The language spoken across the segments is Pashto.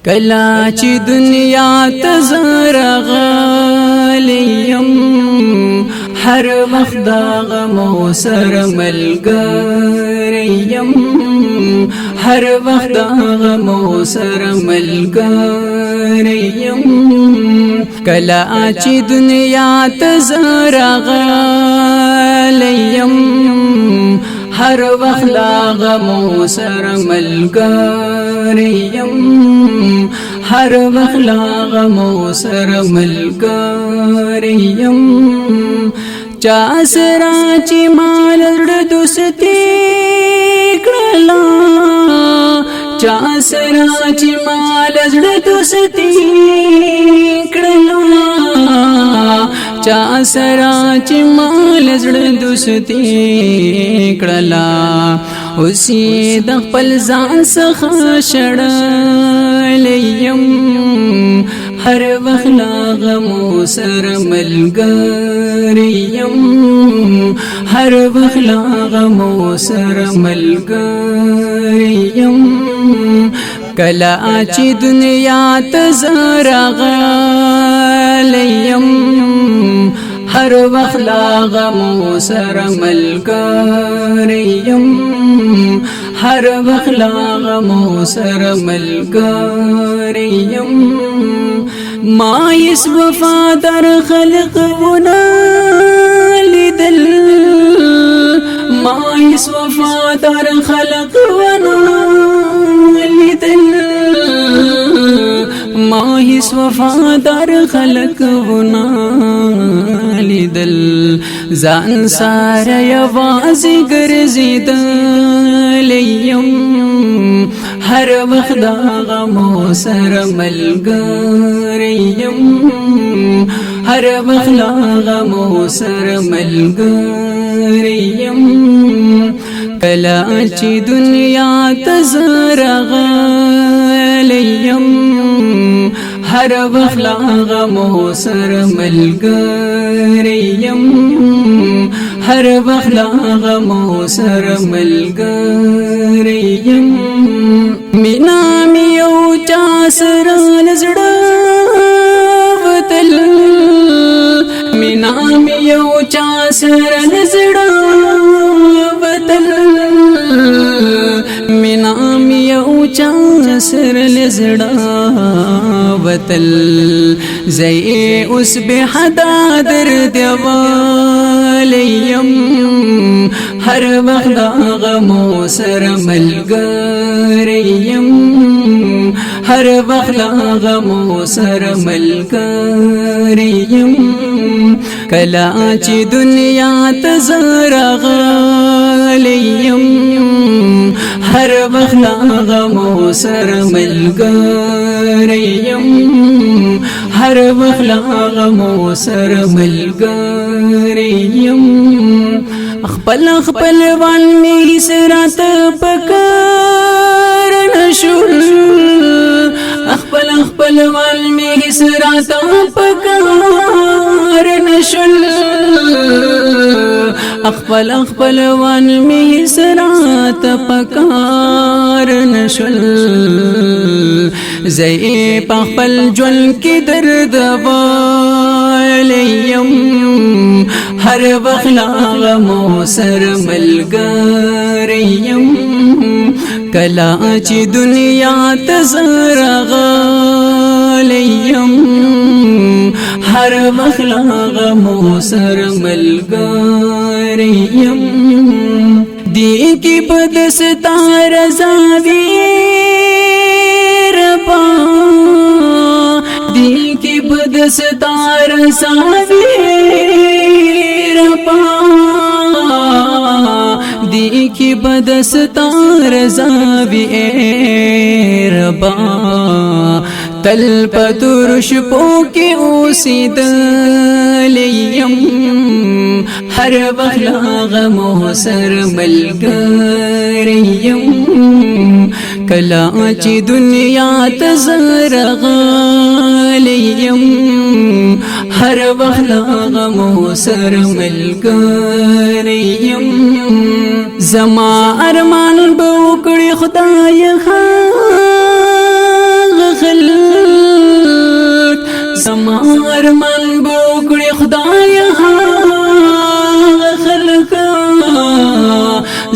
کلا چې دنیا ته زرغلیم هر وخت دا غمو سره ملګریم هر وخت دا غمو سره ملګریم کلا چې دنیا ته زرغلیم هر وخت دا غمو سره ملګریم هر وخت لا غمو سره ملګریم چا سره چې مال دوستي کړلا چا سره چې مال دوستي کړلا چا سره چې مال دوستي کړلا اوسې د خپل ځان څخه شړلیم هر وخت لا غمو سره ملګریم هر وخت لا غمو سره ملګریم کلا چې دنیا ته زرغلیم هر وخت لا غمو سره ملګریم هر وخت لا غمو سره ملګریم ما یس وفادار خلق ونا لیدل ما یس وفادار خلق ونا لیدل ما یس وفادار خلق ونا لیدل ځان سره یوازې ګرځېدلیم هر وخت دا غمو سره ملګریم هر وخت لا غمو سره ملګریم کلا چې دنیا ته زرغلیم هر وخت لا غمو سره ملګریم هر وخت لا غمو سره ملګریم مینا میو چا سره لزړه وتل مینا میو چا سره لزړه وتل مینا میو چا سره لزړه وتل زئی اوس به حدا درد والیم هر وخت غمو سره ملګریم هر وخت غمو سره ملګریم کلا چې دنیا ته زرغلیم هر وخت غمو سره ملګریم هر وخت غمو سره ملګریم خپل خپل وان می سرات پکار نشول خپل خپل وان می سرات پکار نشول خپل خپل وان می سرات پکار نشول زئی په خپل ژوند کې درد والیم هر وخت لا غمو سره ملګریم کلا چې دنیا ته زرغلیم هر وخت لا غمو سره ملګریم دی کې بد ستار زاوی ربا دی کې بد ستار زاوی ربا دی کی بدستار زاوی ربا تل پتور شپو کی اوسیدلیم هر وخت غمو سره ملګریم کلا چې دنیا ته زرغلیم هر وخت غمو سره ملګریم زما ارمان به وکړي خدای خلق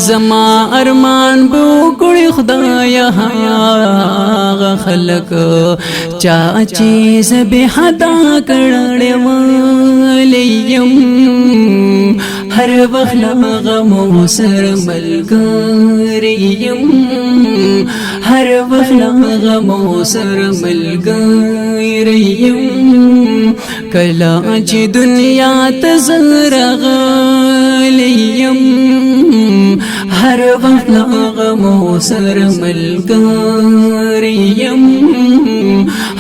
زما ارمان بو کړی خدایا هغه خلق چا چې زبې حدا کړړې ولیم هر وخت غمو سر ملګریم هر وخت غمو سر ملګریم کلا چې دنیا ته زرغلیم هر وخت غمو سر ملګریم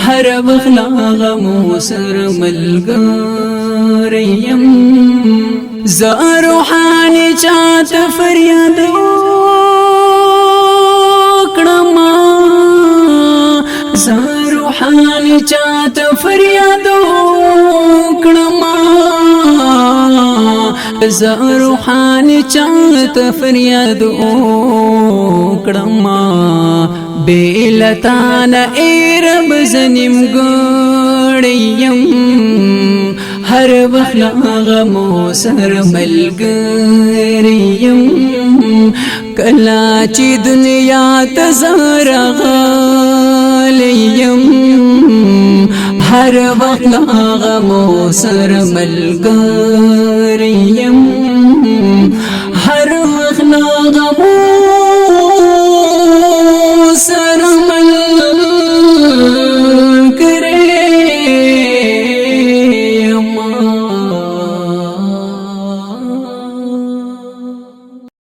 هر وخت غمو سر ملګریم ز روحاني چاته فریاد وکړم ز روحاني چاته فریاد وکړم ز روحاني چاته فریاد وکړم بیلتان ای رب زنیم ګړیم هر وخت غمو سر ملګریم کلا چې دنیا ته زرغلیم هر وخت غمو سر ملګریم